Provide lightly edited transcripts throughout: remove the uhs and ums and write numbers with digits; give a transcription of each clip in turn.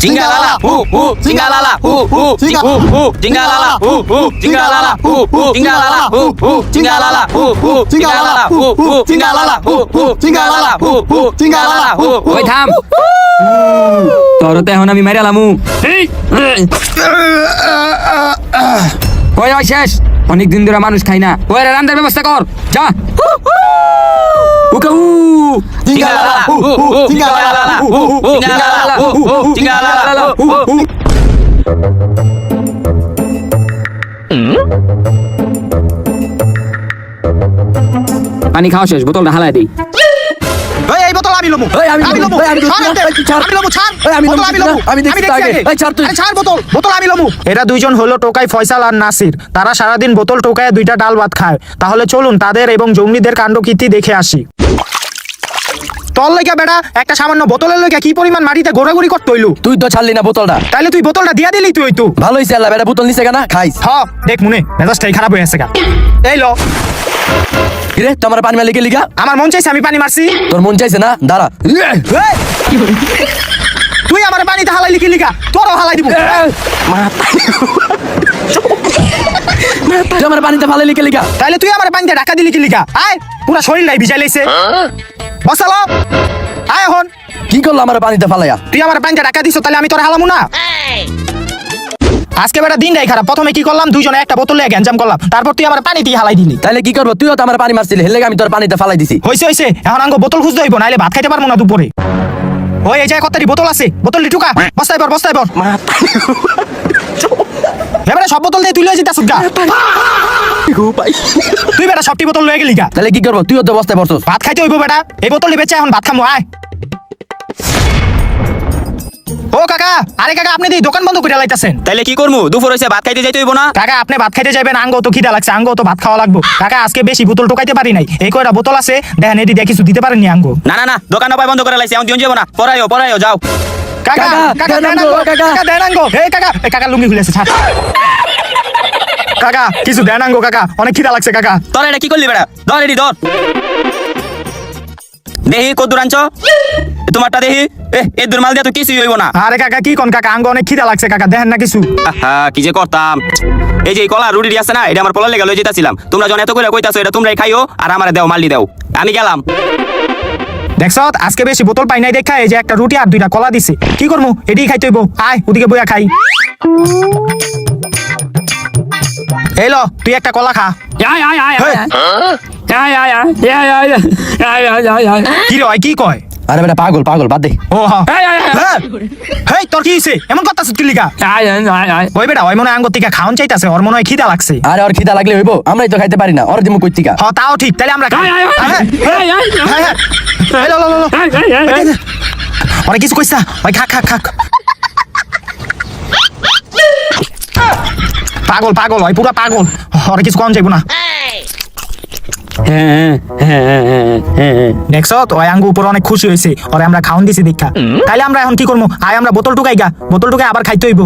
Jingalala, jingalala, jingalala, jingalala, jingalala, jingalala, jingalala, jingalala, jingalala. ওই থাম তোর তো এখন আমি মেরে লামু ওই ওই শেষ অনেকদিন ধরে মানুষ খাই না ওই রান্নার ব্যবস্থা কর যা উকা উ Jingalala, jingalala, jingalala, jingalala. পানি খাওয়া শেষ বোতলটা হালাই দেই এই বোতল আমি লমু আমি লমু আমি লমু ছাড় বোতল আমি লমু আমি দেখছি আগে এই ছাড় তুই ছাড় বোতল আমি লমু এরা দুইজন হলো টোকাই ফয়সাল আর নাসির তারা সারাদিন বোতল টোকায় দুইটা ডাল ভাত খায় তাহলে চলুন তাদের এবং জঙ্গলিদের কাণ্ডকীর্তি দেখে আসি তোর লাগা বেটা একটা সামান্য বোতলের লাগা কি পরিমাণ মাটিতে গোড়াগড়ি করতে হইলো তুই তো ছাড়লি না বোতলটা তাইলে তুই বোতলটা দিয়া দিলি তুই তো ভালো হইছে আল্লাহ বেটা বোতল নিছে কেনা খাইস দেখ মনে মেজাজটাই খারাপ হয়ে আছে গা এই লো কিরে তোমার পানি মালিকে লিগা আমার মন চাইছে আমি পানি মারছি তোর মন চাইছে না দাঁড়া তুই আমার পানিতে হালাই লিখি লিখা তোরও হালাই দিব তুই আমার পানিতে ভালো লিখে লিগা তাইলে তুই আমার পানিতে ঢাকা দিলি কি লিখা আয় পুরা শরীর নাই ভিজাই লাইছে বসালো আয় এখন কি করলো আমার পানিতে ফালাইয়া তুই আমার পানিতে ঢাকা দিছ তাহলে আমি তোর হালামু না আজকে বেটা দিনটাই খারাপ প্রথমে কি করলাম দুইজনে একটা বোতল নিয়ে গ্যাঞ্জাম করলাম তারপর তুই আমার পানি দিয়ে হালাই দিলি তাইলে কি করবো তুইও তো আমার পানি মারছিলি হেলে আমি তোর পানিতে ফালাই দিছি হইছে এখন আঙ্গো বোতল খুঁজতে হইব নাইলে ভাত খাইতে পারবো না দুপুরে ওই এই জায়গায় কতটি বোতল আছে বোতলটি টুকা বস্তায় পর এবারে সব বোতল দিয়ে তুই লয়ে যেতে সুগা তুই বেটা সবটি বোতল লয়ে গেলি গা তাহলে কি করবো তুইও তো বস্তায় পড়ছস ভাত খাইতে হইব বেটা এই বোতলটি বেচে এখন ভাত খামু আয় ও কাকা আরে কাকা আপনি এই দোকান বন্ধ করে লাইতাছেন তাইলে কি করমু দুপুর হইছে ভাত খাইতে যাইতে হইব না কাকা আপনি ভাত খাইতে যাবেন আঙ্গো তো খিদা লাগছে আঙ্গো তো ভাত খাওয়া লাগবে কাকা আজকে বেশি বোতল টোকাইতে পারি নাই এই কয়টা বোতল আছে দেখেন এটি দিয়ে কিছু দিতে পারেননি আঙ্গো না না না দোকান পাই বন্ধ করে লাইছে এখন দিন যাব না পড়াইও যাও কাকা কাকা দেন আঙ্গো কাকা দেন আঙ্গো এই কাকা লুঙ্গি খুলেছে ছাড় কাকা কিছু দেন আঙ্গো কাকা অনেক খিদা লাগছে কাকা তোর এটা কি করলি বেটা ধর এডি ধর দেহি কদ্দুর আনছ তোমারটা দেহি এই দুর্মাল দিয়া তো কিছুই হইব না আরে কাকা কি কোন কাকা আঙ্গো অনেক খিদা লাগছে কাকা দেখেন না কিছু কি যে করতাম এই যে কলা রুটি আছে না এটা আমার পোলার লেগে লই যেতেছিলাম তোমরা যখন এত করে কইতাছো এটা তোমরাই খাইও আর আমারে দাও মাল্লি দাও আমি গেলাম দেখছো আজকে বেশি বোতল পাই নাই দেখা এই যে একটা রুটি আর দুইটা কলা দিছে কি করমু এডি খাইতে হইব আয় ওদিকে বইয়া খাই এলো তুই একটা কলা খা কি রে কি কয় আরে বেটা পাগল বাদ দে ও হেই তোর কি হইছে এমন কথা সুতকি লিগা ওই বেটা ওই মনে আঙ্গ থেকে খাওন চাইতাছে ওর মনে হয় খিদা লাগছে আরে ওর খিদা লাগলে হইব আমরাই তো খাইতে পারি না ওর দিমু কই থেকে তাও ঠিক তাহলে আমরা ওরে কিছু কইছা ওই খা পাগল ওই পুরা পাগল ওরে কিছু কম যাইব না দেখছো ওই আঙ্গু উপর অনেক খুশি হয়েছে ওরে আমরা খাওন দিছি দেখা তাইলে আমরা এখন কি করবো আয় আমরা বোতল টুকাই আবার খাইতে হইব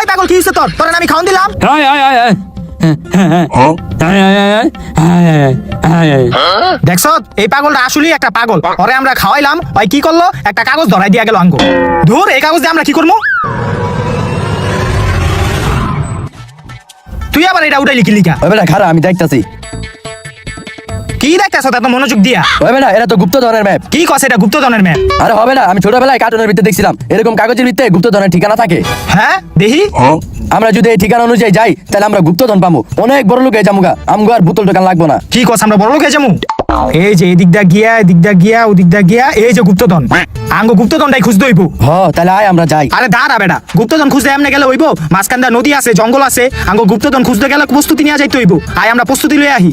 পাগল কি হয়েছে তোর আমি খাওন দিলাম দেখছো এই পাগলটা আসলেই একটা পাগল ওরে আমরা খাওয়াইলাম ওই কি করলো একটা কাগজ ধরাই দিয়া গেল আঙ্গু ধুর এই কাগজ দিয়ে আমরা কি করবো তুই আবার এটা উঠাই লিখি লিখা ওই বেটা খারা আমি দেখতাছি কি দেখতেছ এত মনোযোগ দিয়া ওই বেটা এটা তো গুপ্তধনের ম্যাপ কি কস এটা গুপ্তধনের ম্যাপ আরে হবে না আমি ছোটবেলায় কার্টুনের ভিতরে দেখছিলাম এরকম কাগজের ভিতরে গুপ্তধনের ঠিকানা থাকে হ্যাঁ দেখি আমরা যদি এই ঠিকানা অনুযায়ী যাই তাহলে আমরা গুপ্তধন পাবো অনেক বড় লোক জামুগা আমগো আর বোতল দোকান লাগবো না কি কস আমরা বড় লোক যাবো এই যে এদিক দা গিয়া ওদিক দা গিয়া এই যে গুপ্তধন আঙ্গো গুপ্তধনটাই খুঁজতে হইব তাহলে আয় আমরা যাই আরে দাঁড়া বেটা গুপ্তধন খুঁজতে এমনি গেলে হইব মাঝখানটা নদী আছে জঙ্গল আছে আঙ্গো গুপ্তধন খুঁজতে গেলে প্রস্তুতি নিয়ে যাইতে হইব আয় আমরা প্রস্তুতি লই আহি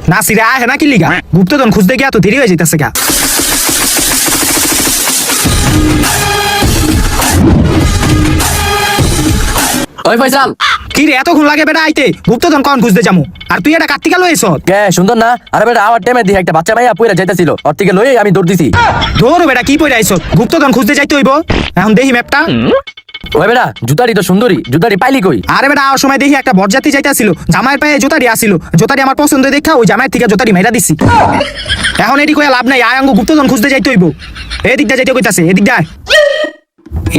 নাসিরে আহে না কি লিগা গুপ্তধন খুঁজতে গিয়া তো দেরি হয়ে যাইতেছে গা ওই ফয়সাল কি রে এতক্ষণ লাগে বেটা আইতে গুপ্তধন কখন খুঁজতে যাবো আর তুই এটা কার্তিকা লয়েছ কে সুন্দর না? আরে বেটা আমার টাইমে দিয়ে একটা বাচ্চা ভাইয়া পুইরা যাইতেছিল, ওর থেকে লয়ে আমি দৌড় দিছি। ধর বেটা কি পড়ে আইছ গুপ্তধন খুঁজতে যাইতে হইব এখন দেখি ম্যাপটা ওই বেটা জুতারি তো সুন্দরী, জুতারি পাইলি কই? আরে বেটা আর সময় দেখি একটা বরযাত্রী যাইতেছিল জামাইয়ের পায়ে জোতারি আসিল জোতারি আমার পছন্দ দেখা ওই জামাইয়ের থেকে জোতারি মেরা দিছি এখন এটি কয়ে লাভ নাই আয়াঙ্গ গুপ্তধন খুঁজতে যাইতে হইব এদিকটা যাইতে কইতাছে এদিকটা আয়।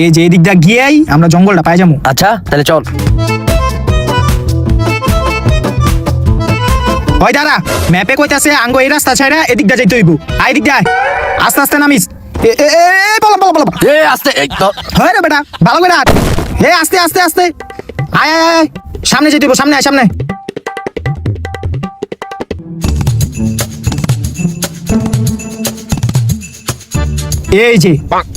এই যে এদিকটা গিয়েই আমরা জঙ্গলটা পাই যাবো আচ্ছা তাহলে চল। ওই দাঁড়া ম্যাপে কইতাছে আঙ্গ এই রাস্তা ছাইরা এদিকটা যাইতে হইব আয় এদিকটা আয় আস্তে আস্তে নামিস বলো বলো বলো এ আস্তে এই তো হয় রে বেটা ভালো করে হাঁট এ আস্তে আস্তে আস্তে আয় আয় আয় সামনে যেতে হইব সামনে আয় সামনে এই যে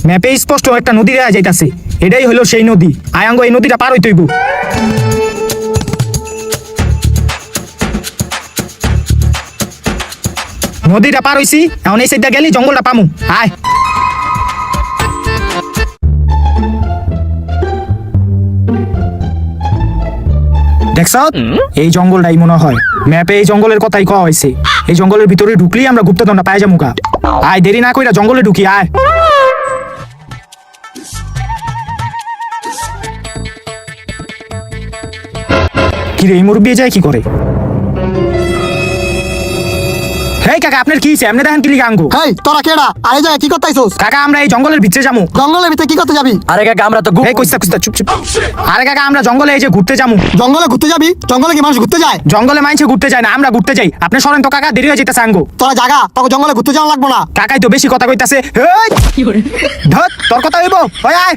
ম্যাপে স্পষ্ট একটা নদী দেখা যাইতাছে এটাই হলো সেই নদী আয়াঙ্গ এই নদীটা পার হইতে হইব নদীটা পার হইছি এখন এই সাইডটা গেলি জঙ্গলটা পামু আয় দেখছ এই জঙ্গলটাই মনে হয় ম্যাপে এই জঙ্গলের কথাই কওয়া হয়েছে এই জঙ্গলের ভিতরে ঢুকলেই আমরা গুপ্তধনটা পাই যাবো গা আয় দেরি না কইরা জঙ্গলে ঢুকি আয় কি রে এই মুরব্বি যায় কি করে হেই কাকা আপনার কি হইছে এমনি দেখেন কি লিখা আঙ্গু হেই তোরা কেডা আরে যায় কি করতাইছস? কাকা আমরা এই জঙ্গলের ভিতরে যাবো জঙ্গলের ভিতরে কি করতে যাবি? আরে কাকা আমরা তো এই কইস্তা কইস্তা চুপ চুপ আরে কাকা আমরা জঙ্গলে এই যে ঘুরতে যাবো জঙ্গলে ঘুরতে যাবি? জঙ্গলে কি মানুষ ঘুরতে যায়? জঙ্গলে মাইনছে ঘুরতে যায় না আমরা ঘুরতে যাই আপনি সরেন তো কাকা দেরি হয়ে যেতেছে আঙ্গু তোরা জাগা তোকে জঙ্গলে ঘুরতে যাওয়া লাগবো না। কাকাই তো বেশি কথা কইতাছে ধত তোর কথা হইব ওই আয়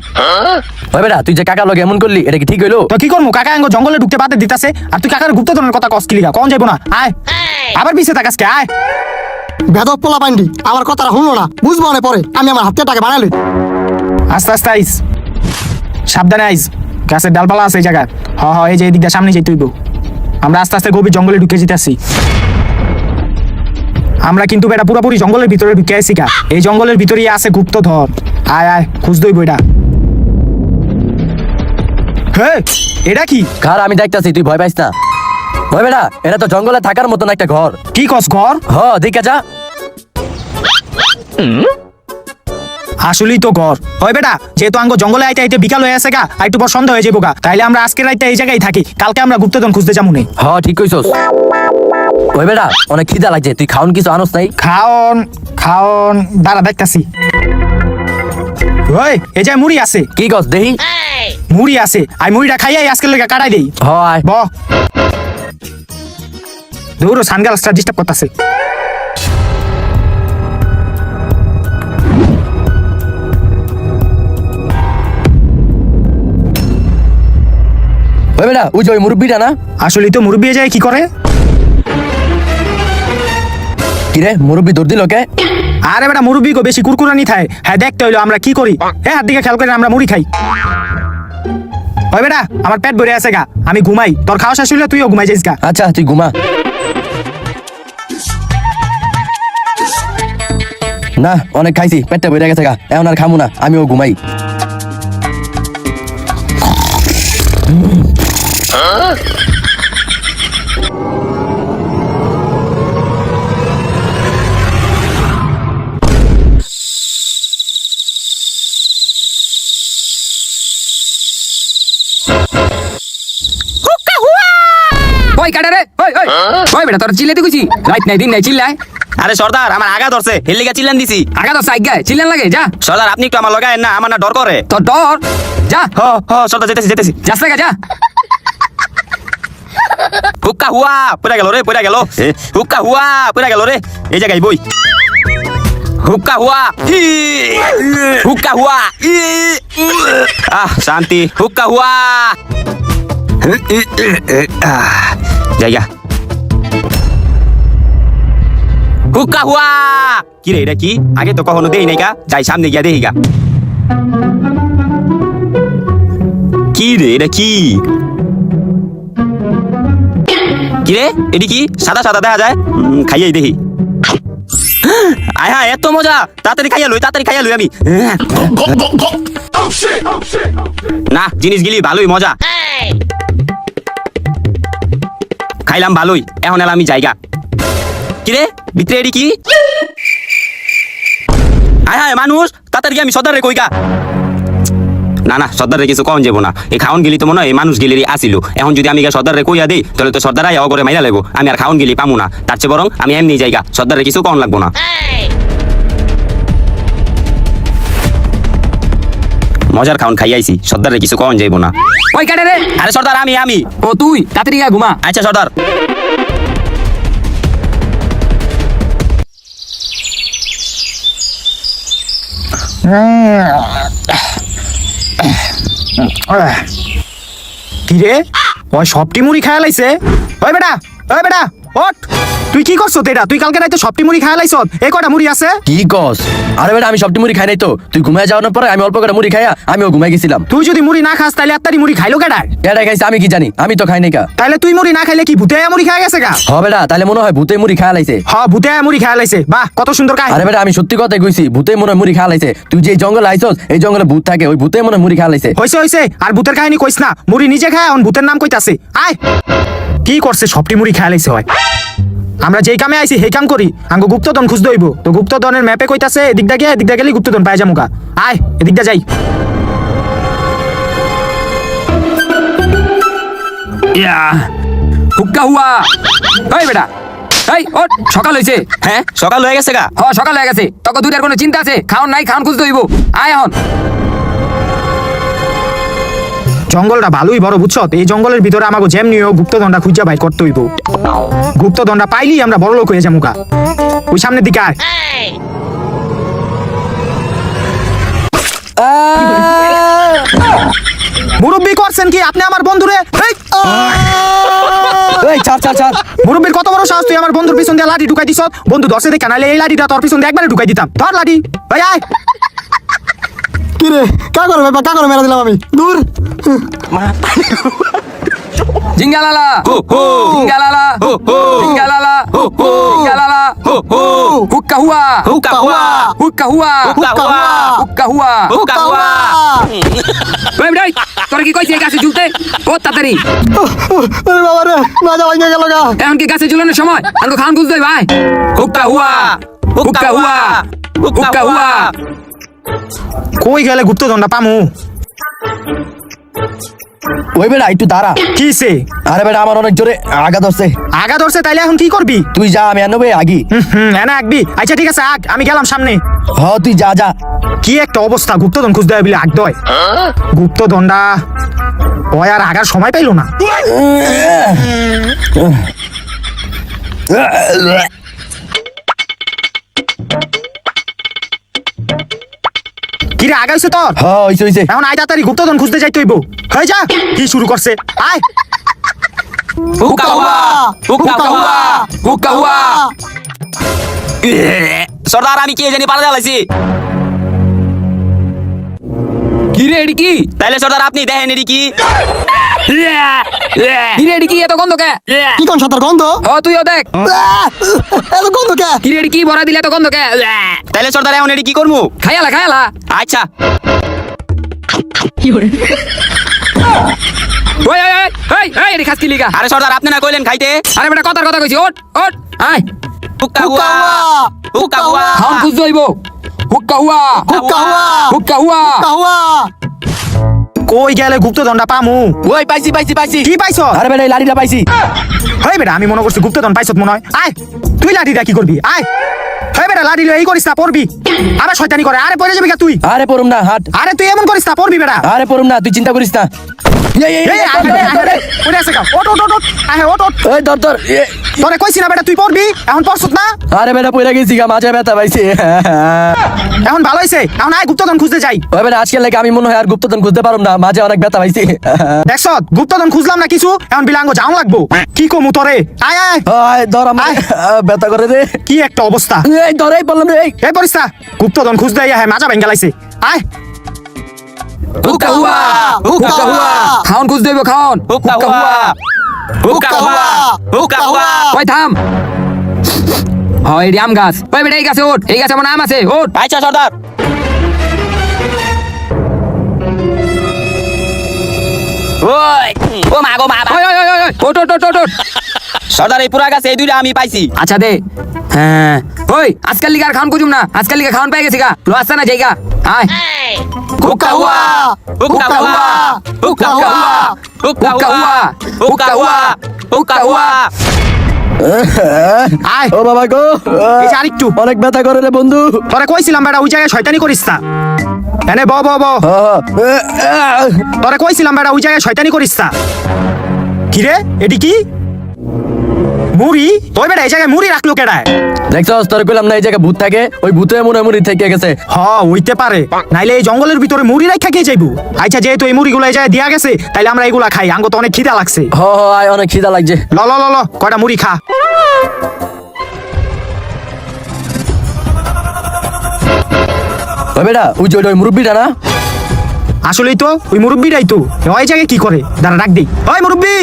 ওই বেটা তুই যে কাকা লগে এমন করলি এটা কি ঠিক হইলো? তো কি করবো কাকা আঙ্গো জঙ্গলে ঢুকতে বাদে দিতাছে আর তুই কাকার গুপ্তধনের কথা কস কি লিগা কোন যাইবো না আয় আবার পিছে তাকাসকে আয় বেদব পোলা পাইন্ডি আমার কথাটা শুনলো না বুঝবো না পরে আমি আমার হাতের টাকা বানাইলি। আস্তে আস্তে আইস সাবধানে আইস গাছের ডালপালা আছে এই জায়গায় হ হ এই যে এই দিকটা সামনে যাই তুইব আমরা আস্তে আস্তে গভীর জঙ্গলে ঢুকে যেতেছি আমরা কিন্তু এটা পুরোপুরি জঙ্গলের ভিতরে ঢুকে আইছি কা এই জঙ্গলের ভিতরেই আছে গুপ্তধন আয় আয় খুঁজ দইব এটা হে এটা কি কার আমি দেখতাছি তুই ভয় পাইস না। ওই বেটা এটা তো জঙ্গলে থাকার মতন একটা ঘর। কি কস ঘর হ দেখে যা। আসলেই তো ঘর হয় বেটা যেহেতু আঙ্গ জঙ্গলে আইতে আইতে বিকাল হয়ে আছে গা আর একটু পর সন্ধ্যা হয়ে যাবো গা তাইলে আমরা আজকে রাইতে এই জায়গায় থাকি কালকে আমরা গুপ্তধন খুঁজতে যাবো নে হ ঠিক কইছস। ওই বেটা অনেক খিদা লাগছে তুই খাওন কিছু আনস নাই? খাওন খাওন দাঁড়া দেখতাছি ওই এই যে মুড়ি আছে কি কস দেহি? মুড়ি আছে আর মুড়িটা খাইয়াই আজকের লেগে কাটাই দেই হ আয়। ব দৌড়ো সানগ্লাসটা ডিস্টার্ব করতেছে ওই বেটা ওই যে ওই মুরব্বিটা না? আসলে তো মুরব্বি যায় কি করে কিরে মুরব্বি দৌড় দিল কে? আরে বেটা মুরব্বি গো বেশি কুরকুরানি খায় হ্যাঁ দেখতে হইলো আমরা কি করি হ্যাঁ হাত দিকে খেয়াল করে আমরা মুড়ি খাই ওই বেটা আমার পেট ভরে আছে গা আমি ঘুমাই তোর খাওয়া শেষ হইলে তুইও ঘুমাই যাইস গা আচ্ছা তুই ঘুমা। না অনেক খাইছি পেটটা ভরে গেছে গা এখন আর খামু না আমিও ঘুমাই। ওই কাটা রে ওই ওই ওই বেটা তোর চিল্লাতে কইছি রাত নাই দিন নাই চিল্লায় আরে সর্দার আমার আগা ধরছে হেলিগা চিল্লান দিছি আগা তো সাইগায় চিল্লান লাগে যা সর্দার আপনি একটু আমার লগায় না আমার না ডর করে তোর ডর যা হ হ সর্দার যেতেছি যেতেছি যাস লাগা যা হুক্কা হুয়া পড়ে গেল রে পড়ে গেল হুক্কা হুয়া পড়ে গেল রে এই জায়গায় বই হুক্কা হুয়া হুক্কা হুয়া শান্তি হুক্কা হুয়া জায়গা হুক্কা হুয়া কি রে এটা কি আগে তো কখনো দেই নাই কা যাই সামনে গিয়া দেই গা কি রে এটা কি কি রে এটি কি সাদা সাদা দেখা যায় খাইয়াই দেখি আয় হ্যাঁ এত মজা তাড়াতাড়ি খাইয়া লই আমি না জিনিস গিলি ভালোই মজা খাইলাম ভালোই, এখন এলাম আমি জায়গা। কিরে ভিতরে এডি কি? হ্যাঁ হ্যাঁ মানুষ তাড়াতাড়ি আমি সর্দার রে কইকা। না না সর্দার রে কিছু কম যাবো না, এই খাওন গেলি তো মনে হয় এই মানুষ গেলি আসিল। এখন যদি আমি সর্দার রে কইয়া দিই তাহলে তো সর্দার আয়া করে মাইরা লাগবো, আমি আর খাওন গেলি পামু না। তার চেয়ে বরং আমি এমনি জায়গা, সর্দার রে কিছু কম লাগবো না। মজার খাওন খাই আইছি, সর্দার রে কিছু কম যাইবো না। ওই কাটে রে। আরে সর্দার আমি ও তুই তাড়াতাড়ি গা ঘুমা। আচ্ছা সর্দার। কি রে ওই সবটি মুড়ি খায়া লাইছে? ওই বেটা ওঠ, তুই কি করছো তেরা? তুই কালকে রাইতে সবটি মুড়ি খায়া লাইছ, এই কটা মুড়ি আছে? কি কস? আরে বেটা আমি সবটি মুড়ি খাই নাই তো, তুই ঘুমায় যাওয়ার পরে আমি অল্প করে মুড়ি খাইয়া আমিও ঘুমাই গেছিলাম। তুই যদি মুড়ি না খাস তাহলে আত্মারি মুড়ি খাইলো কেডায়? এটাই খাইছে আমি কি জানি, আমি তো খাই নাই কা। তাহলে তুই মুড়ি না খাইলে কি ভূতে আয়া মুড়ি খায়া গেছে গা? হ বেটা তাহলে মনে হয় ভূতে মুড়ি খাওয়া লাইছে। হ ভূতে আয়া মুড়ি খায়া লাইছে, বাহ কত সুন্দর কাহিনী। আরে বেটা আমি সত্যি কথাই কইছি, ভূতে মনে হয় মুড়ি খাওয়া লাইছে। তুই যে জঙ্গলে আইছস এই জঙ্গলে ভূত থাকে, ওই ভূতে মনে হয় মুড়ি খাওয়া লাইছে। হইছে আর ভূতের কাহিনী কইস না, মুড়ি নিজে খায় এখন ভূতের নাম কইতাছে। আয় কি করছে সবটি মুড়ি খায়া লাইছে হয়। আমরা যেই কামে আইছি সেই কাম করি, আঙ্গো গুপ্তধন খুঁজতে হইব। তো গুপ্তধনের ম্যাপে কইতাছে এদিকটা গেলে গুপ্তধন পাই যামুকা। আয় এদিকটা যাই। ইয়া হুক্কা হুয়া। ওই বেটা এই ওঠ, সকাল হইছে। হ্যাঁ সকাল হয়ে গেছে গা। হ সকাল হয়ে গেছে, তোকে দুইটার কোনো চিন্তা আছে? খাওন নাই, খাওন খুঁজতে হইব। আয় এখন। জঙ্গলটা ভালোই বড় বুঝছ, এই জঙ্গলের ভিতরে আমাকে যেমনিও গুপ্তধনটা খুঁজা বাই করতে হইব। গুপ্তধনটা পাইলেই আমরা বড় লোক হয়ে যামুকা। ওই সামনের দিকে আয়। মুরব্বি করছেন কি আপনি আমার বন্ধুরে? এই ছাড় ছাড় ছাড়। মুরব্বির কত বড় সাহস, তুই আমার বন্ধুর পিছন দিয়ে লাঠি ঢুকাই দিছ। বন্ধু দশে দেখে নাইলে এই লাঠিটা তোর পিছন দিয়ে একবারে ঢুকাই দিতাম। ধর লাঠি, ওই আয়। কি রে কা করে ভাই, কা করে মেরা দিলাম আমি, দূর। জিঙ্গালালা হো হো জিঙ্গালালা হো হো জিঙ্গালালা হো হো জিঙ্গালালা হো হো হুক্কা হুয়া হুক্কা হুয়া হুক্কা হুয়া হুক্কা হুয়া হুক্কা হুয়া। হুক্কা হুয়া। ওই বেটা তোরা কি কইছিস গাছে ঝুলতে? ও তাড়াতাড়ি। আরে বাবা রে, মাজা ভাঙা গেল গা। এখন কি গাছে ঝুলানোর সময়? আমাকে খাওন খুঁজতে ভাই। হুক্কা হুয়া হুক্কা হুয়া হুক্কা হুয়া। কই গেলে গুপ্তধনটা পামু? ওই বেটা একটু দাঁড়া। কিসে আরে বেটা আমার অনেক জোরে আগা ধরছে। আগা ধরছে? তাইলে এখন কি করবি? তুই যা, আমি আনবে আগি। এনা আঁকবি? আচ্ছা ঠিক আছে আগ, আমি গেলাম সামনে। হ তুই যা যা। কি একটা অবস্থা, গুপ্তধন খুঁজতে হয় বলে আগ দয়। গুপ্তধনটা ওই আর আগার সময় পাইলো না। কিরে আগাইছে তোর? হ হইছে হইছে। এখন আয় তাড়াতাড়ি গুপ্তধন খুঁজতে যাইতে হইব। হয়ে যা, কি শুরু করছে? আয়। হুক্কা হুয়া হুক্কা হুয়া হুক্কা হুয়া। সর্দার আমি কি জানি পালা জ্বালাইছি। কি রে এডি কি? তাইলে সর্দার আপনি দেখেন এডি কি? কি রে এডি কি? এত গন্ধ কে? কি কোন সাতার গন্ধ? ও তুইও দেখ। এত গন্ধ কে? কি রে এডি কি ভরা দিলে এত গন্ধ কে? তাইলে সর্দার এখন এডি কি করমু? খায়ালা। আচ্ছা ওই এডি খাস কি লিগা? আরে সর্দার আপনি না কইলেন খাইতে। আরে বেটা কথার কথা কইছি, ওঠ আয়। হুক্কা হুয়া হুক্কা হুয়া খাওন খুঁজতে হইব। হুক্কা হুয়া হুক্কা হুয়া হুক্কা হুয়া। কাহুয়া। কই গেলে গুপ্তধনটা পামু? ওই পাইছি পাইছি পাইছি। কি পাইছ? আরে বেটা এই লাঠিটা পাইছি। হয় বেটা আমি মনে করছি গুপ্তধন পাইছত মনে হয়। আয় তুই লাঠিটা কি করবি? আয়। হয় বেটা লাঠি লই এই করিস না, পড়বি। আবার শয়তানি করে। আরে পড়ে যাবি কা তুই? আরে পড়ুম না, হাট। আরে তুই এমন করিস না, পড়বি বেটা। আরে পড়ুম না, তুই চিন্তা করিস না। এই পড়ে আছে কা? ওঠ। আয় ওঠ। ওই ধর ধর। তোরে কইছি না বেটা তুই পড়বি, এখন পড়ছত না। আরে বেটা পয়রা গেছি গা, মাঝে ব্যথা পাইছি। এখন ভালো হইছে, এখন আয় গুপ্তধন খুঁজতে যাই। ওই বেটা আজকে লাগে আমি মনে হয় আর গুপ্তধন খুঁজতে পারুম না, মাঝে অনেক ব্যথা পাইছি। দেখছত গুপ্তধন খুঁজলাম না কিছু, এখন বিলাঙ্গ যাও লাগবো। কি কমু তোরে? আয় আয়। ওই ধর আমার ব্যথা করে দে। কি একটা অবস্থা। এই ধরেই বললাম রে। এই পরিস না, গুপ্তধন খুঁজতে হ্যাঁ মাজা ভেঙ্গে লাইছে। আয়। হুক্কা হুয়া হুক্কা হুয়া। খাওন খুঁজতে হইব, খাওন। হুক্কা হুয়া হুক্কা হুয়া হুক্কা হুয়া। ওই থাম। হয় এডি আম গাছ। ওই বেটা এই গাছে ওঠ, এই গাছে আমার আম আছে, ওঠ। আচ্ছা সর্দার। ওই ও মা গো মা। ওঠ। সর্দার এই পুরা গাছে এই দুইটা আমি পাইছি। আচ্ছা দে। হ্যাঁ ওই আজকাল লিগা আর খাওন কুজুম না, আজকাল লিগা খাওন পাই গেছি গা, লো আসছে না জায়গা আয়। হুক্কা হুয়া হুক্কা হুয়া হুক্কা হুয়া হুক্কা হুয়া হুক্কা হুয়া হুক্কা হুয়া। আয় ও বাবা গো, এই যে আরেকটু। অনেক ব্যথা করে রে বন্ধু। তোরা কইছিলাম বেটা ওই জায়গায় শয়তানি করিস না। এনে ব ব ব। তোরা কইছিলাম বেটা ওই জায়গায় শয়তানি করিস না। কি রে এটি কি মুড়ি? তোই বেটা এই জায়গায় মুড়ি রাখলো কেডায়? দেখছস, তোর কইলাম না এই জায়গায় ভূত থাকে, ওই ভূতে মনে মুড়ি থেকে গেছে। হ হইতে পারে, নাইলে এই জঙ্গলের ভিতরে মুড়ি রাখা কে যাইবো? আচ্ছা যেহেতু এই মুড়িগুলো এই জায়গায় দিয়া গেছে, তাইলে আমরা এগুলা খাই। আঙ্গ তো অনেক খিদা লাগছে। হ হ, আয়, অনেক খিদা লাগছে। ল ল ল ল কয়টা মুড়ি খা। ওই বেটা, ওই যে ওই মুরব্বিটা না? আসলেই তো ওই মুরব্বিটাই তো। ওই জায়গায় কি করে? দাঁড়া ডাক দেই। ওই মুরব্বি!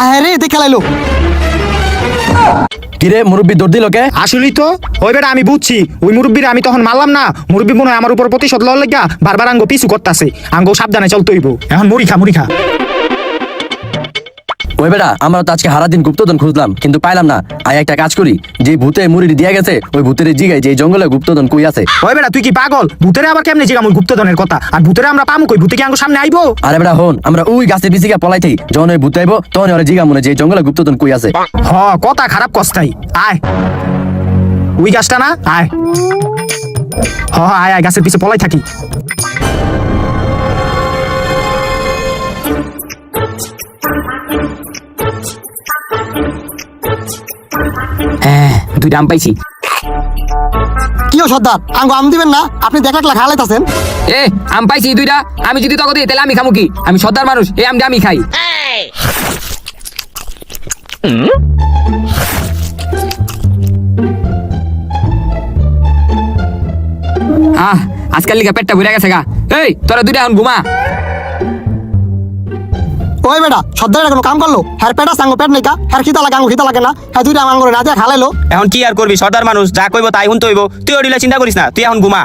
আরে দেখে লাইলো। কিরে মুরব্বি দৌড় দিল কে? আসলেই তো ওই বেটা আমি বুঝছি। ওই মুরব্বিরা আমি তখন মারলাম না, মুরব্বি মনে হয় আমার উপর প্রতিশোধ লওয়ার লাগিয়া বারবার আঙ্গ পিছু করতেছে। আঙ্গ সাবধানে চলতে হইব। এখন মুড়ি খা মুড়ি খা। ওই বেটা, আমরা তো আজকে সারাদিন গুপ্তধন খুঁজলাম কিন্তু পাইলাম না। আয় একটা কাজ করি, যে ভূতে মুড়ি দিয়া গেছে ওই ভূতের জিগাই যে এই জঙ্গলে গুপ্তধন কই আছে। ওই বেটা তুই কি পাগল? ভূতেরে আবার কেমনে জিগাম ওই গুপ্তধনের কথা? আর ভূতেরে আমরা পামু কই? ভূতে কি আঙ্গ সামনে আইবো? আরে বেটা হন, আমরা ওই গাছের পিছে গিয়ে পলাই থাকি। যখন ওই ভূত আইবো তখন ওরা জিগা মনে যে এই জঙ্গলে গুপ্তধন কই আছে। হ কথা খারাপ কস্তাই। আয় ওই গাছটা না, আয়। হ হ আয় আয়, গাছের পিছে পলাই থাকি। হ্যাঁ দুইটা আম পাইছি। কি ও সর্দার, আঙ্গো আম দিবেন না? আপনি দেখা একলা খালাইতাছেন। এ আম পাইছি দুইটা, আমি যদি তোকে দিই তাহলে আমি খামু কি? আমি সর্দার মানুষ, এই আমটা আমি খাই। আজকাল লিগা পেটটা ভরে গেছে গা। এই তোরা দুইটা এখন ঘুমা। ওই বেটা সর্দারের কোনো কাম করলো? হ্যার পেট আছে, আঙ্গো পেট নেই কা? হ্যার খিদা লাগে, আঙ্গো খিদা লাগে না? হ্যাঁ দুইটা আঙ্গরে না দিয়া খালাইলো। এখন কি আর করবি? সর্দার মানুষ, যা কইব তাই শুনতে হইব। তুই ওডিলে চিন্তা করিস না, তুই এখন ঘুমা।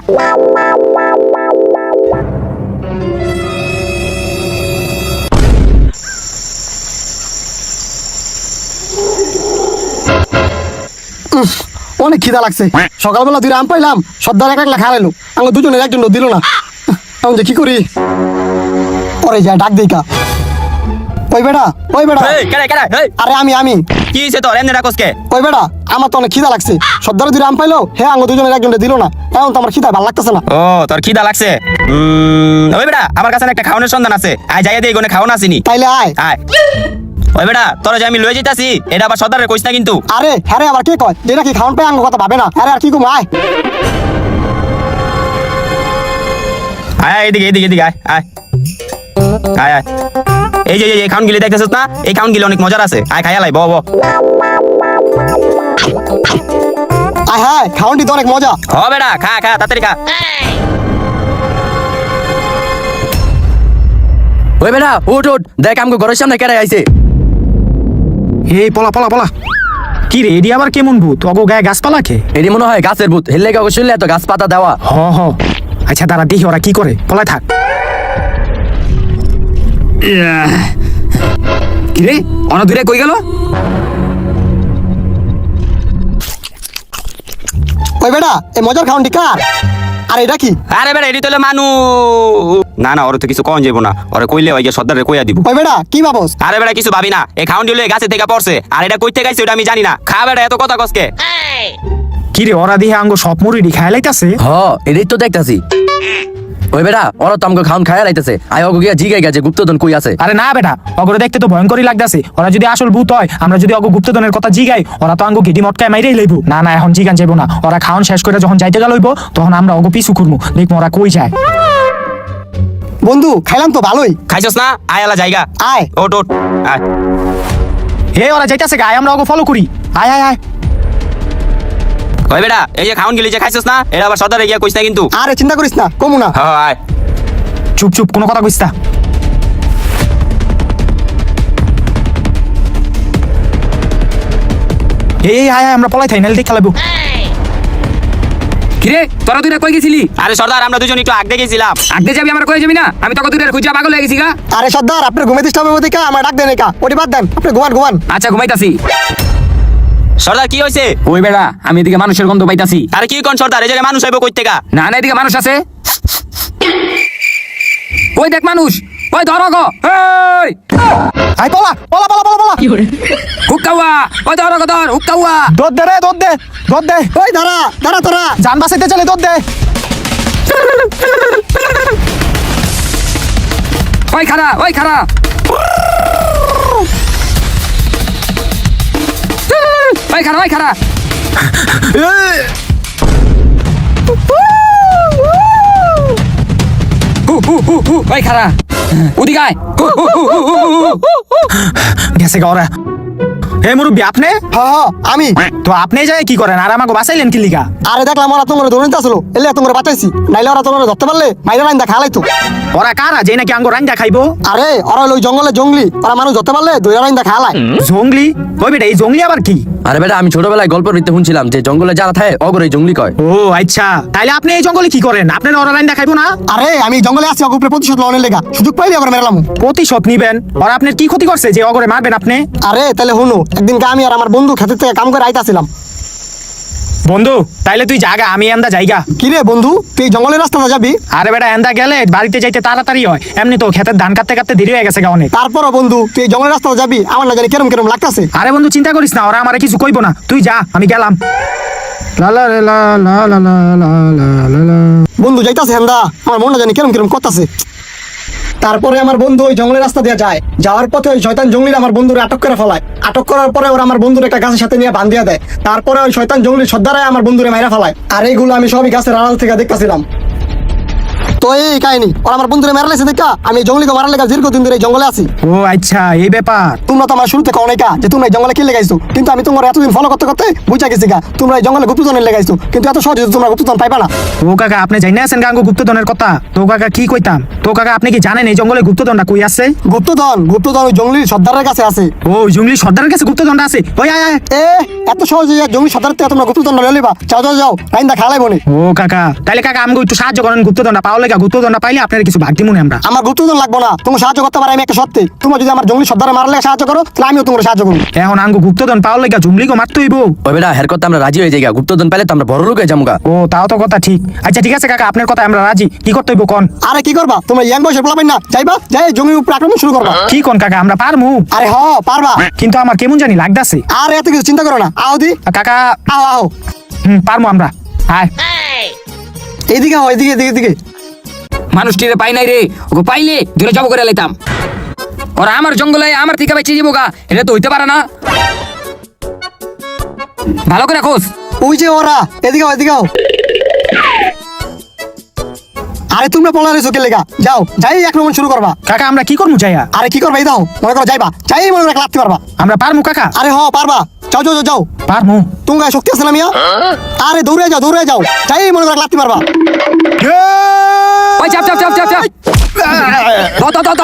অনেক খিদা লাগছে। সকালবেলা দুইটা আম পাইলাম, সর্দার এক একলা খালাইলো, আঙ্গো দুজনের একজন দিল না। এখন যে কি করি? পরে যায় ডাক দেই কা। ওই বেটা, ওই বেটা। এই কেডা কেডা? এই আরে আমি কি হইছে তোর? এমনে রাখস কে? ওই বেটা, আমার তো অনেক খিদা লাগছে। সর্দারে দুইটা আম পাইলো, হে আঙ্গো দুজনের একজন দিল না। এখন তো আমার খিদা ভালো লাগতেছে না। ও তোর খিদা লাগছে? ওই বেটা, আমার কাছে না একটা খাওয়ানোর সন্ধান আছে। আয় যাইয়া দেই, গনে খাওয়ানো আসিনি। তাইলে আয়। আয় ওই বেটা, তোরা যে আমি লয়ে যাইতাছি, এটা আবার সর্দারে কইস না কিন্তু। আরে হ্যাঁ আবার কে কয় যেটা কি খাওয়ান পাই আঙ্গো কথা ভাবে না? আরে আর কি কম, আয়। আয় আয়, এদিকে এদিকে এদিকে আয় আয় আয় আয়। এই যে এই খাউন গিলি দেখতেছিস না? এই খাউন গিলি অনেক মজার আছে। আয় খাইয়া লাই, ব ব। আয় হ্যাঁ, খাওয়ানটি তো অনেক মজা। হ বেটা, খা খা তাড়াতাড়ি খা। ওই বেটা উঠ উঠ, দেখ আমগো ঘরের সামনে কেডা আইছে। এই পলা পলা পলা। কি রে এডি আবার কেমন ভূত? অগো গায়ে গাছপালা কে? এটি মনে হয় গাছের ভূত, হেললে কাগজ শুনলে এত গাছ পাতা দেওয়া। হ হ আচ্ছা দাঁড়া দেখি ওরা কি করে। পলায় থাক। কিরে অন দূরে কই গেল? ওই বেটা, এই মজার খাওয়ানটি কার? আর এটা কি? আরে বেটা, এটি তো হলো মানুষ। না না, ওরে তো কিছু কম যাবো না। ওরে কইলে ওই সর্দারে কইয়া দিব। ওই বেটা কি ভাবস? আরে বেটা কিছু ভাবি না, এই খাউন দিলে গাছে থেকে পড়ছে। আর এটা কইতে গাইছে ওটা আমি জানি না। খা বেটা, এত কথা কসকে। কি রে ওরা দিয়ে আঙ্গ সব মুড়ি খায় লাইতাছে? হ এটাই তো দেখতাছি। ওই বেটা, ওরা তো আমগো খাউন খায়া লাইতেছে। আয় ওগো গিয়া জিগাই গেছে গুপ্তধন কই আছে। আরে না বেটা, অগরে দেখতে তো ভয়ঙ্করই লাগতাছে। ওরা যদি আসল ভূত হয়, আমরা যদি অগ গুপ্তধনের কথা জিগাই, ওরা তো আঙ্গ গেটি মটকায় মাইরেই লইব। না না, এখন জিগান যাইব না। ওরা খাওন শেষ করে যখন যাইতে গেল হইব, তখন আমরা অগ পিছু করবো, দেখবো ওরা কই যায়। বন্ধু খাইলাম তো ভালোই। খাইছস না? আয় আলা জায়গা। আয়। ওট ওট আয়। হে ওরা যাইতাছে গায়ে, আমরা অগ ফলো করি। আয় আয় আয়। ওই বেটা, এই যে খাউন গিলি যে খাইছস না, এটা আবার সর্দারে গিয়া কইস না কিন্তু। আরে চিন্তা করিস না, কমু না। হ আয়। চুপ চুপ, কোনো কথা কইস না। এই আয় আয়, আমরা পলাই থাই, নাহলে দেখা লাগবো। কিরে তোরা দুইটা কই গেছিলি? আরে সর্দার আমরা দুজন একটু আগে গেছিলাম। আগে যাবি আমার কই যাবি না? আমি তোকে দুইটার খুঁজা পাগল হয়ে গেছি গা। আরে সর্দার আপনার ঘুমে দিতে হবে ওদিকে আমার ডাক দেন একা ওটি বাদ দেন আপনি ঘুমান ঘুমান। আচ্ছা ঘুমাইতাছি। সর্দার কি হয়েছে? ওই বেড়া আমি এদিকে মানুষের গন্ধ পাইতাছি। আরে কি কোন সর্দার, এই জায়গায় মানুষ আইবো কই থেকে? না না এদিকে মানুষ আছে। ওই দেখ মানুষ, ওই ধরো গো, এই আই পলা পলা পলা পলা পলা হুক্কাওয়া, ওই ধরো গো ধর হুক্কাওয়া। দৌড় দে রে দৌড় দে দৌড় দে ওই দাঁড়া দাঁড়া তোরা জান বাঁচাইতে চলে দৌড় দে। ওই খারা ওই খারা। ওই খারা ওই খারা। ওই খারা ওদিকে আয়। গেছে গা ওরা। হে মুরব্বি আপনি? হ্যাঁ আমি। তো আপনি যায় কি করেন আর আমাকে বাঁচাইলেন কি লিগা? আরে দেখলাম ওরা তোমার ধরতে আসলো এলে তোমার বাঁচাইছি নাইলে ওরা তোমার ধরতে পারলে মাইরা রাইন্দা খালাইতো। ওরা কারা যে নাকি আঙ্গ রান্দা খাইবো? আরে ওরা হলো ওই জঙ্গলে জঙ্গলি ওরা মানুষ ধরতে পারলে দইরা রাইন্দা খালায়। জঙ্গলি? ওই বেটা এই জঙ্গলি আবার কি? আরে বেটা আমি ছোটবেলায় গল্প নিতে শুনছিলাম যে জঙ্গলে যারা থাকে অগরে জঙ্গলি কয়। ও আচ্ছা, তাইলে আপনি এই জঙ্গলে কি করেন? আপনার ওরা রান্দা খাইবো না? আরে আমি জঙ্গলে আছি অগুপরে প্রতিশোধ লওয়ার লেগা সুযোগ পাইলে আবার মেরালাম। প্রতিশোধ নিবেন? ওরা আপনার কি ক্ষতি করছে যে অগরে মারবেন আপনি? আরে তাহলে হুনো একদিন আমি আর আমার বন্ধু খেতে থেকে কাম করে আইতাছিলাম। বন্ধু তাইলে তুই জাগা, আমি এন্দা জায়গা। কি রে বন্ধু তুই জঙ্গলের রাস্তাটা যাবি? আরে বেটা এন্দা গেলে বাড়িতে যাইতে তাড়াতাড়ি হয়, এমনি তো ক্ষেতের ধান কাটতে কাটতে দেরি হয়ে গেছে গা অনেক। তারপরও বন্ধু তুই এই জঙ্গলের রাস্তাটা যাবি আমার না জানি কেরম কেরম লাগতাছে। আরে বন্ধু চিন্তা করিস না, ওরা আমারে কিছু কইবো না, তুই যা আমি গেলাম। লা লা রে লা লা লা লা লা লা লা লা। বন্ধু যাইতাছে হেন্দা আমার মনটা জানি কেরম কেরম করতাছে। তারপরে আমার বন্ধু ওই জঙ্গলের রাস্তা দিয়ে যায়, যাওয়ার পথে ওই শয়তান জঙ্গলির আমার বন্ধুরে আটক করে ফেলায়। আটক করার পরে ওরা আমার বন্ধুর একটা গাছের সাথে নিয়ে বান্ধিয়া দেয়। তারপরে ওই শয়তান জঙ্গলির সর্দারায় আমার বন্ধুরে মাইরা ফেলায়। আর এইগুলো আমি সবই গাছের আড়াল থেকে দেখতাছিলাম। তো এই কাহিনী ওরা আমার বন্ধুরে মারালাইছে দেখা আমি এই জঙ্গলিকে মারার লেগে দীর্ঘদিন ধরে এই জঙ্গলে আছি। ও আচ্ছা এই ব্যাপার। তোমরা তো আমার শুরু থেকে অনেকা যে তোমরা এই জঙ্গলে কি লেগাইছো, কিন্তু আমি তোমার এতদিন ফলো করতে করতে বুঝা গেছি গা তোমরা এই জঙ্গলে গুপ্তধনের লেগাইছো, কিন্তু এত সহজে তোমরা গুপ্তধন পাইবা না। ও কাকা আপনি জানি না আছেন গাঙ্গ গুপ্তধনের কথা? তো কাকা কি কইতাম? তো কাকা আপনি কি জানেন এই জঙ্গলে গুপ্তধনটা কই আছে? গুপ্তধন গুপ্তধন ওই জঙ্গলির সর্দারের কাছে আছে। ও জঙ্গলি সর্দারের কাছে গুপ্তধনটা আছে? ওই আয় আয়। এ এত সহজে জঙ্গলি সর্দারের থেকে তোমরা গুপ্তধন লয়ে লিবা? যাও যাও যাও রাইন্দা খালাই বনে। ও কাকা তাইলে কাকা আমাকে একটু সাহায্য করেন, গুপ্তধনটা পাওয়ার লেগা। গুপ্তধনটা পাইলে আপনার কিছু ভাগ দিমুনি আমরা। আমার গুপ্তধন লাগবো না, তুমি সাহায্য করতে পারো আমি একটা সত্যি। তুমি যদি আমার জঙ্গলি সর্দারে মারার লেগে সাহায্য করো তাহলে আমিও তোমার সাহায্য করবো। এখন আঙ্গ গুপ্তধন পাওয়ার লেগা জঙ্গলিকে মারতে হইব। ওই বেটা হের কথা আমরা রাজি হয়ে যাই গা, গুপ্তধন পাইলে তো আমরা বড় লোক হয়ে যামুগা। ও তাও তো কথা ঠিক। আচ্ছা ঠিক আছে কাকা আপনার কথা আমরা রাজি, কি করতে হইব কোন? আরে কি করবা তোমরা ইয়াং বয়সের পোলাপাইন না, যাইবা যাই জঙ্গলির উপর আক্রমণ শুরু করবা। কি কোন কাকা আমরা পারমু? আরে হ পারবা, কিন্তু আমার কেমন জানি লাগতাছে। আর এত কিছু চিন্তা করো না, আও দি কাকা আও আও পারমু আমরা। আয় এইদিকে আও এদিকে এদিকে এদিকে। মানুষটিরে পাই নাই রে, ওকে পাইলে দূরে যাবো করে লাইতাম। ওরা আমার জঙ্গলে আমার থেকে বেঁচে যাবো গা, এটা তো হইতে পারে না। ভালো করে খোঁজ। ওই যে ওরা এদিকে আও এদিকে আও। আরে তোমরা পলা রে চোখে লেগা যাও যাই আক্রমণ শুরু করবা। কাকা আমরা কি করবো যাইয়া? আরে কি করবা এই দাও মনে করো যাইবা যাই মনে করে লাগতে পারবা। আমরা পারমু কাকা? আরে হ পারবা, যাও যাও যাও যাও। পারমু। তোমার গায়ে শক্তি আছে না মিয়া? আরে দৌড়ে যাও যাই মনে করে লাগতে পারবা। ওই চাপ চাপ চাপ চাপ চাপ।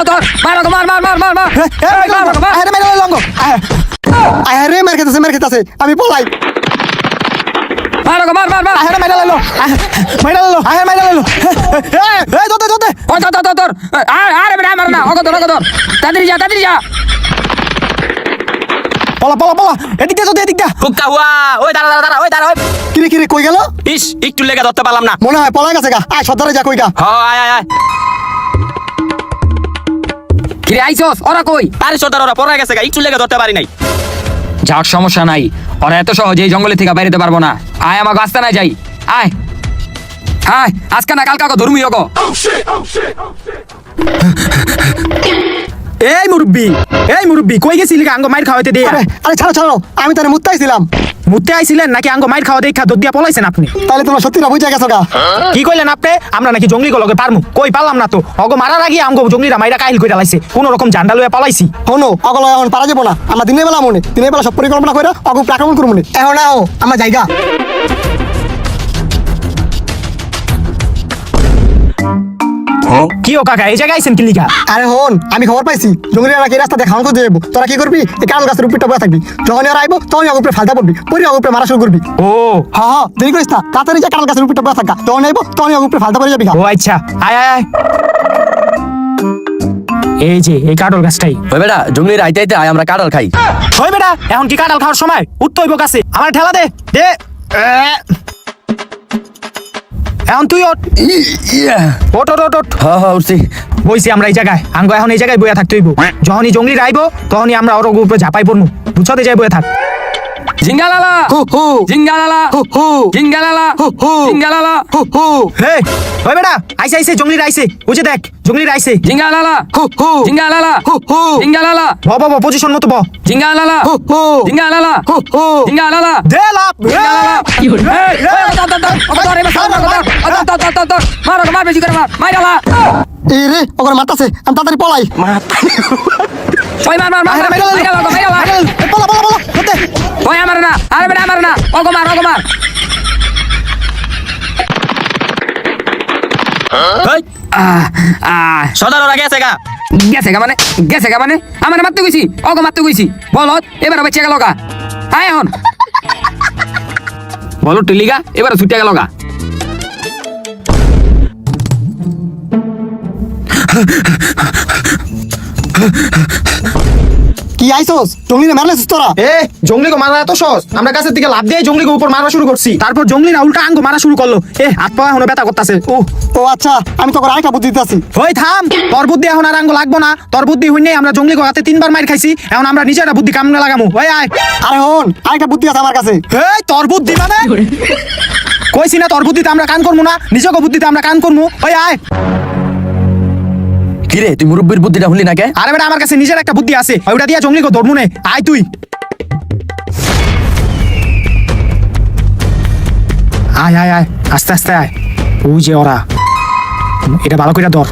ধর মার মার মার মার মার মার। আরে মেরে লঙ্গ আরে মার খেতেছে আমি পলাই। মার মার মার মার। আরে মাইরা লাইলো আরে মাইরা লাইলো। এই দতে দতে। ওই ধর। আরে বেটা মার না, ওকে ধর। তাড়াতাড়ি যা। পলা পলা পলা এদিক দিয়ে এদিক দিয়ে। হুক্কা হুয়া, ওই দাঁড়া ওই দাঁড়া। কিরে কই গেল? ইস একটু লেগে ধরতে পারলাম না। মনে হয় পলাই গেছে গা। আয় সর্দারে যা কই গা। হ আয় আয় আয়। কিরে আইছস? ওরা কই? আরে সর্দার ওরা পড়ে গেছে গা, একটু লেগে ধরতে পারি নাই। যাক সমস্যা নাই, ওরা এত সহজে এই জঙ্গলে থেকে বাইরেতে পারবো না। আয় আমাকে আসতে না যাই। আয় আজকে না কালকে ধর্মী হোক। এই মুরব্বি কই গেছিলি আঙ্গ মাইর খাওয়াইতে দিয়ে? আরে ছাড়ো আমি তারে মুত্তাইছিলাম। মুতে আইছিলেন নাকি আঙ্গ মাইর খাওয়া দেখা দদ্দিয়া পলাইছেন আপনি? তাহলে তোমরা সত্যিটা বুঝা গেছো গা। কি কইলেন আপনি? আমরা নাকি জঙ্গলি গলকে পারমু? কই পারলাম না তো। অগ মারার আগে আঙ্গ জঙ্গলিরা মাইরা কাহিল কইরা লাইছে, কোন রকম জান্ডা লইয়া পালাইছি। হনো অগল এখন পারা যাবো না, আমরা দিনের বেলা সব পরিকল্পনা কইরা অগ আক্রমণ করবো না। এখন আও আমার জায়গা। কি ও কাকা এই জায়গায় আইছেন কি লিগা? আরে হন, আমি খবর পাইছি জঙ্গলিরা নাকি রাস্তা দিয়ে খাওয়ান করতে যাবো। তোরা কি করবি? এই কারণ গাছের উপরে বসে থাকবি। যখন ওরা আইবো তখন উপরে ফালতা পড়বি, পরে উপরে মারা শুরু করবি। ও হ্যাঁ দেরি করিস না, তাড়াতাড়ি যা কারণ গাছের উপরে বসে থাকা। তখন আইবো তখন উপরে ফালতা পড়ে যাবি। ও আচ্ছা, আয় আয় আয়। এই যে এই কাটল গাছটাই। ওই বেটা জঙ্গলির আইতে আইতে আয় আমরা কাঁঠাল খাই। ওই বেটা এখন কি কাঁঠাল খাওয়ার সময়? উঠতে হইব গাছে, আমার ঠেলা দে দে। এখন তুই ওঠ ওঠ ওঠ ওঠ ওঠ। হ্যাঁ উঠছি। বইছি আমরা এই জায়গায়, আঙ্গ এখন এই জায়গায় বইয়া থাকতে হইব। যখনই জঙ্গলি আইবো তখনই আমরা ওর উপরে ঝাপাই পড়বো, বুঝতে যাই বইয়া থাক। জিঙ্গালালা হু হু জিঙ্গালালা হু হু জিঙ্গালালা হু হু জিঙ্গালালা হু হু হে ওই বেটা আইসে আইসে জঙ্গলি আইসে, বুঝে দেখ জঙ্গলি আইসে। জিঙ্গালালা হু হু জিঙ্গালালা হু হু জিঙ্গালালা ব পজিশন মতো ব। জিঙ্গালালা হু হু জিঙ্গালালা হু হু জিঙ্গালালা দে লাভ। জিঙ্গালালা কি হলো মারো মার বেশি করে মার মাইরালা এই রে ওগর মারতাছে, আমি তাড়াতাড়ি পলাই। ওই মার মার মার মাইরালা মাইরালা পলা পলা পলা ধরতে। ওই আমার না আরে বেটা আমার না ওগো মার সর্দার ওরা গেছে গা। গেছে গা মানে আমার মারতে কইছি ওগো মারতে কইছি বলত এবার বেঁচে গেল গা আয় এখন বলো টিলিগা এবার ছুটে গেল গা কি আইছস? জঙ্গলি মারলেছিস তোরা? এ জঙ্গলি কো মারা এত সহজ? আমরা গাছের দিকে লাভ দিয়ে জঙ্গলি উপর মারা শুরু করছি, তারপর জঙ্গলি না উল্টা আঙ্গো মারা শুরু করলো। এ হাত পা এখন ব্যথা করতেছে। ও আচ্ছা, আমি তোকে আরেকটা বুদ্ধি দিতেছি। ওই থাম, তোর বুদ্ধি এখন আর আঙ্গো লাগবো না। তোর বুদ্ধি হইনি আমরা জঙ্গলি হাতে 3 বার মার খাইছি, এখন আমরা নিজেরা বুদ্ধি কামনে লাগামু। ওই আয়। আরে হন, আরেকটা বুদ্ধি আছে আমার কাছে। এই তোর বুদ্ধি মানে? কইছি না তোর বুদ্ধিতে আমরা কান করবো না, নিজেকে বুদ্ধিতে আমরা কান করবো। ওই আয়। কিরে তুই মুরব্বীর বুদ্ধিটা শুনলি না কে? আরে বেটা আমার কাছে নিজের একটা বুদ্ধি আছে, ওইটা দিয়া জঙ্গলি কো ধরমু নে। আয় তুই। আয় আয় আয় আস্তে আস্তে আয়। ওই যে ওরা, এটা ভালো করে ধর।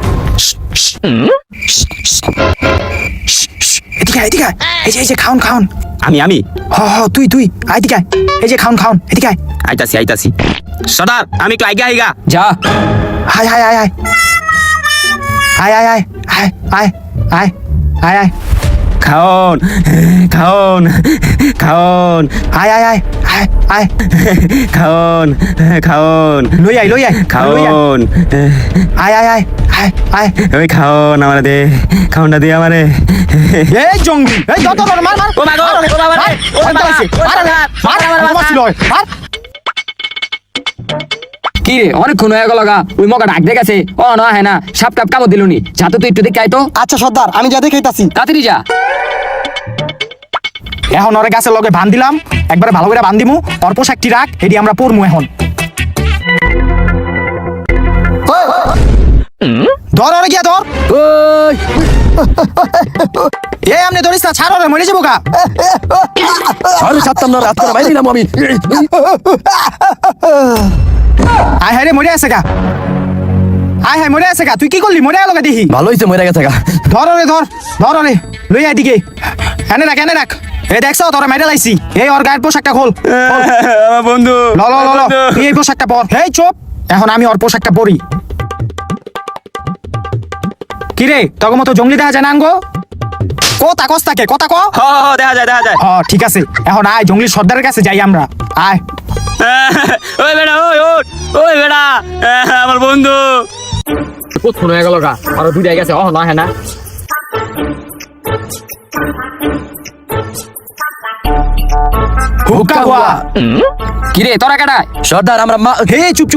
এদিকে আয়, এদিকে আয়। এই যে খাউন খাউন। আমি হ তুই আয় এদিকে আয়। এই যে খাউন খাউন, এদিকে আয়। আইতাছি সর্দার আমি একটু আইগা আইগা। যা আয় আয় আয় আয় আয় আয় আয় আয় আয় আয় আয় খাওন আয় আয় আয় আয় আয় খাওন লই আয় লই আয় খাওন আয় আয় আয় আয় আয় ওই খাওন আমারে দে, খাওনটা দে আমারে। এই জঙ্গলি এই ধর মার মার। ও মা গো, ও বাবা রে, ও বাবা, মার। কি রে অনেকক্ষণ হয়ে গেল গা ওই মগা ডাক দেখেছে ও না হ্যাঁ না সাপ টাপ কামো দিলুনি যাতে তুই একটু দেখে আইতো আচ্ছা সর্দার, আমি যা দেখাইতাছি। তাড়াতাড়ি যা এখন ওরে গাছের লগে বান দিলাম, একবারে ভালো করে বান দিমু। ওর পোশাকটি রাখ, এটি আমরা পরমু এখন। ধর ওরে গিয়া ধর। ওই এই আমনে ধরিস না, ছাড় ওরে, মরে যাবো গা। আরে সাতটাম না রাত করে বাইরে দিলাম আমি। আয় হায় রে মরে আছে গা, আয় হায় মরে আছে গা। তুই কি করলি? মরে গেল গা দেখি। ভালো হয়েছে মরে গেছে গা। ধর ওরে লই আয় দিকে। এনে রাখ এই দেখছো তোরা মেডেল আইছি। এই ওর গায়ের পোশাকটা খোল। আমার বন্ধু ল তুই এই পোশাকটা পর। এই চুপ, এখন আমি ওর পোশাকটা পরি। কিরে তখন মতো জঙ্গলি দেখা যায় না আঙ্গো? কথা কস্তাকে কথা ক। দেখা যায় ঠিক আছে, এখন আয় জঙ্গলি সর্দারের কাছে যাই আমরা। আয়। ওই বেড়া ওই বেড়া আমার বন্ধু। কতক্ষণ হয়ে গেল গা আরো দুইটা গেছে ও না হ্যাঁ না হুক্কা হুয়া। কিরে তোরা কাটায় সর্দার আমরা হে চুপ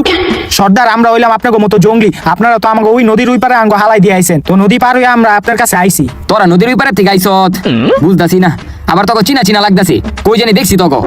সর্দার, আমরা হইলাম আপনাকে মতো জঙ্গলি। আপনারা তো আমাকে ওই নদীর ওই পারে আঙ্গো হালাই দিয়ে আইছেন, তো নদী পার হয়ে আমরা আপনার কাছে আইছি। তোরা নদীর ওই পারে থেকে আইছত বুঝতাছি না, আবার তোকে চিনা লাগতাছে কই জানি দেখছি তোকে।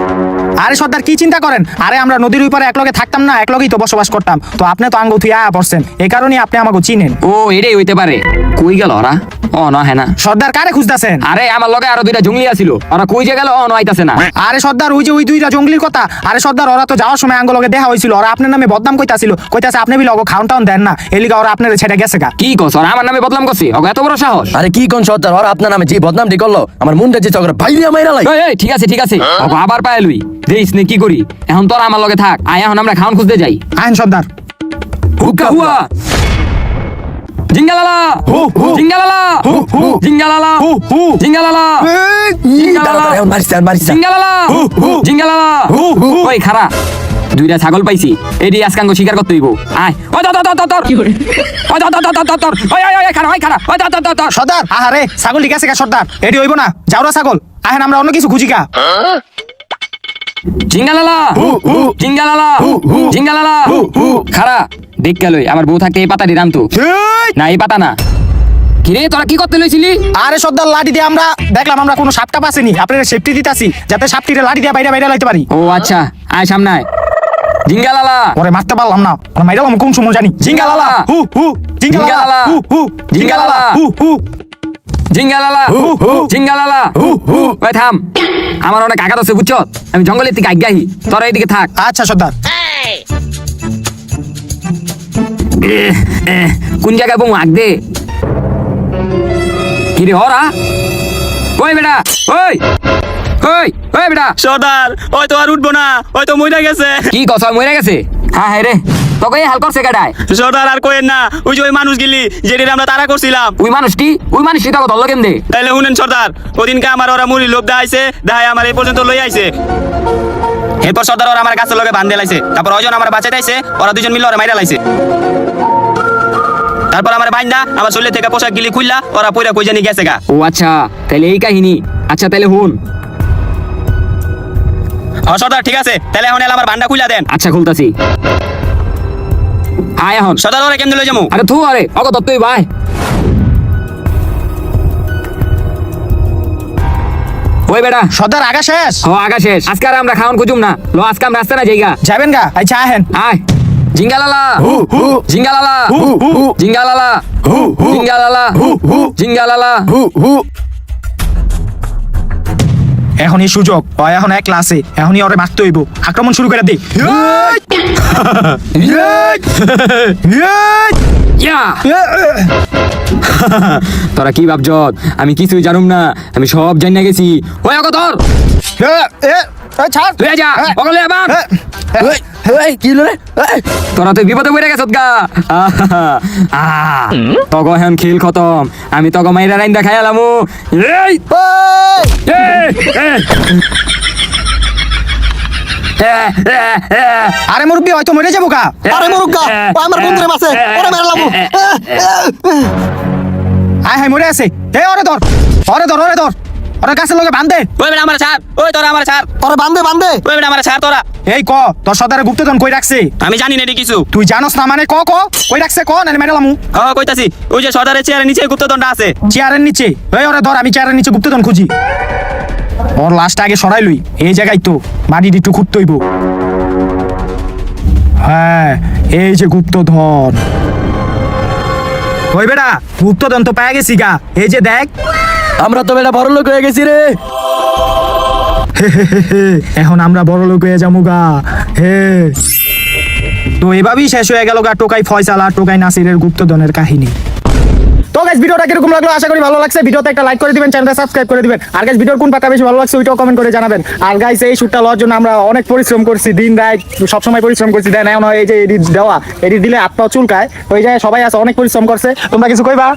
আরে সর্দার কি চিন্তা করেন? আরে আমরা নদীর ওই পারে একলগে থাকতাম না, একলগেই তো বসবাস করতাম। তো আপনি তো আঙ্গো থুই আয়া পড়ছেন, এই কারণেই আপনি আমাকে চিনেন। ও এটাই হইতে পারে। কই গেল ওরা? ও না হ্যাঁ না। সর্দার কারে খুঁজতেছেন? আরে আমার লগে আরো দুইটা জঙ্গলি আছিল, ওরা কই যে গেল ও না আইতাছে না। আরে সর্দার ওই যে ওই দুইটা জঙ্গলির কথা। আরে সর্দার ওরা তো যাওয়ার সময় আঙ্গো লগে দেখা হয়েছিল, ওরা আপনার নামে বদনাম কইতাছে আপনি বি লগো খাউন টাউন দেন না, এলিগা ওরা আপনার ছেড়ে গেছে গা। কি কস ওরা আমার নামে বদনাম করছে? ওকে এত বড় সাহস? আরে কি কোন সর্দার ওরা আপনার নামে যে বদনামটি করলো আমার মুন্ডে যে চক্র বাইরে মাইরা লাই। এই ঠিক আছে ওকে আবার পায় লুই দেইস নে কি করি এখন তোরা আমার লগে থাক। আয় এখন আমরা খাউন খুঁজতে যাই। আইন সর্দার। হুক্কা হুয়া জিঙ্গালালা জিঙ্গালালা জিঙ্গালালা জিঙ্গালালা জিঙ্গালালা জিঙ্গালালা জিঙ্গালালা ওই খারা দুইটা ছাগল পাইছি এডি আজকাঙ্গ শিকার করতে হইব আয় ওই দর দর দর দর ওই দর দর দর দর ওই ওই ওই খারা ওই খারা ওই দর দর দর দর সর্দার আহারে ছাগল ঠিক আছে গা সর্দার এটি হইব না যাওরা ছাগল আহেন আমরা অন্য কিছু খুঁজি গা জিঙ্গালালা জিঙ্গালালা জিঙ্গালালা খারা দেখ গেলই আমার বউ থাকতে এই পাতাটি রামতো না এই পাতা না কিরে তোরা কি করতে লইছিলি আরে সর্দার লাঠি দিয়ে আমরা দেখলাম আমরা কোনো সাপটা পাসেনি আপনারা সেফটি দিতাছি যাতে সাপটিরে লাঠি দিয়ে বাইরে বাইরে লাইতে পারি ও আচ্ছা আয় সামনে আয় জিঙ্গালালা ওরে মারতে পারলাম না ওরে মাইরালাম কোন সময় জানি জিঙ্গালালা হু হু জিঙ্গালালা হু হু জিঙ্গালালা হু হু জিঙ্গালালা জিঙ্গালালা ওই থাম আমার অনেক আঘাত আছে বুঝছো আমি জঙ্গলের থেকে আজ্ঞাহি তোরা এইদিকে থাক আচ্ছা সর্দার কোন জায়গায় বউ আগ দে কিরে হরা ওই বেটা ওই ওই ওই বেটা সর্দার ওই তো আর উঠবো না ওই তো মইরা গেছে কি কথা মরে গেছে হ্যাঁ হ্যাঁ রে তোকে হাল করছে গাড়ায় সর্দার আর কোয়েন না ওই যে ওই মানুষ গিলি যেটা আমরা তারা করছিলাম ওই মানুষটি তোকে ধরলো কেন দে তাইলে শুনেন সর্দার ওদিনকে আমার ওরা মুড়ি লোভ দেখাইছে দেখায় আমার এই পর্যন্ত লই আইছে এরপর সর্দার ওরা আমার গাছের লগে বান্ধে লাইছে তারপর ওইজন আমার বাঁচাই দিয়েছে ওরা দুজন মিলে ওরা মাইরা লাইছে তারপর আমার বাইন্দা আমার শরীর থেকে পোশাক গিলি খুললা ওরা পয়রা কই জানি গেছে গা ও আচ্ছা তাহলে এই কাহিনী আচ্ছা তাহলে হুন ও সর্দার ঠিক আছে তাহলে এখন এলা আমার বান্ডা খুইলা দেন আচ্ছা খুলতাছি আয় এখন সর্দার ওরা কেমনে লই যামু আরে থু আরে অগ তত্ত্বই ভাই ওই বেটা সর্দার আগা শেষ ও আগা শেষ আজকে আর আমরা খাওয়ান খুঁজুম না লো আজকে আমরা রাস্তা না জায়গা যাবেন গা আচ্ছা আহেন আয় জিঙ্গালালা জিঙ্গালালা জিঙ্গালালা জিঙ্গালালা জিঙ্গালালা এখনই সুযোগ ও এখন এক ক্লাসে এখনই ওরে মারতে হইব আক্রমণ শুরু করে দে ইয়া তোরা কি ভাবছ আমি কিছুই জানুম না আমি সব জানিয়ে গেছি ওই অগ ধর ছাড় লয়ে যা অগলে আবার কি হলো রে তোরা তো বিপদে পড়ে গেছত গা তগ এখন খেল খতম আমি তগ মাইরা রাইন দেখাই আলামু এই আরে মুরব্বি হয়তো মরে যাবো গা আরে মুরুগা আমার বন্ধুরে মাসে ওরে মারলাম আয় হায় মরে আছে এ ওরে ধর ওরে ধর ওরে ধর ওরে গাছের লগে বান্ধে ওই বেটা আমার ছাড় ওই তোরা আমার ছাড় ওরে বান্ধে বান্ধে ওই বেটা আমার ছাড় তোরা এই ক তোর সর্দারে গুপ্তধন কই রাখছে আমি জানি না এটি কিছু তুই জানোস না মানে ক কই রাখছে ক নালে মেরালামু ও কইতাছি ওই যে সর্দারের চেয়ারের নিচে গুপ্তদণ্ডটা আছে চেয়ারের নিচে এই ওরে ধর আমি চেয়ারের নিচে গুপ্তধন খুঁজি ওর লাশটা আগে সরাই লই এই জায়গায় তো মাটির একটু খুঁড়তে হইব হ্যাঁ এই যে গুপ্তধন ওই বেটা গুপ্তধন তো পেয়ে গেছি গা এই যে দেখ আমরা তো বেটা বড় লোক হয়ে গেছি রে এখন আমরা বড় লোক হয়ে যাবো গা হে তো এভাবেই শেষ হয়ে গেল গা টোকাই ফয়সাল আর টোকাই নাসিরের গুপ্তধনের কাহিনী তো গাইস ভিডিওটা কিরকম লাগলো আশা করি ভালো লাগছে ভিডিওতে একটা লাইক করে দিবেন চ্যানেলটা সাবস্ক্রাইব করে দিবেন আর গাইস ভিডিওর কোন পাতা বেশি ভালো লাগছে ওইটাও কমেন্ট করে জানাবেন আর গাইস এই শুটটা লওয়ার জন্য আমরা অনেক পরিশ্রম করছি দিন রাত সব সময় পরিশ্রম করছি দেন এখন এই যে এডিট দেওয়া এডিট দিলে হাত পা চুলকায় ওই জায়গায় সবাই আছে অনেক পরিশ্রম করছে তোমরা কিছু কইবা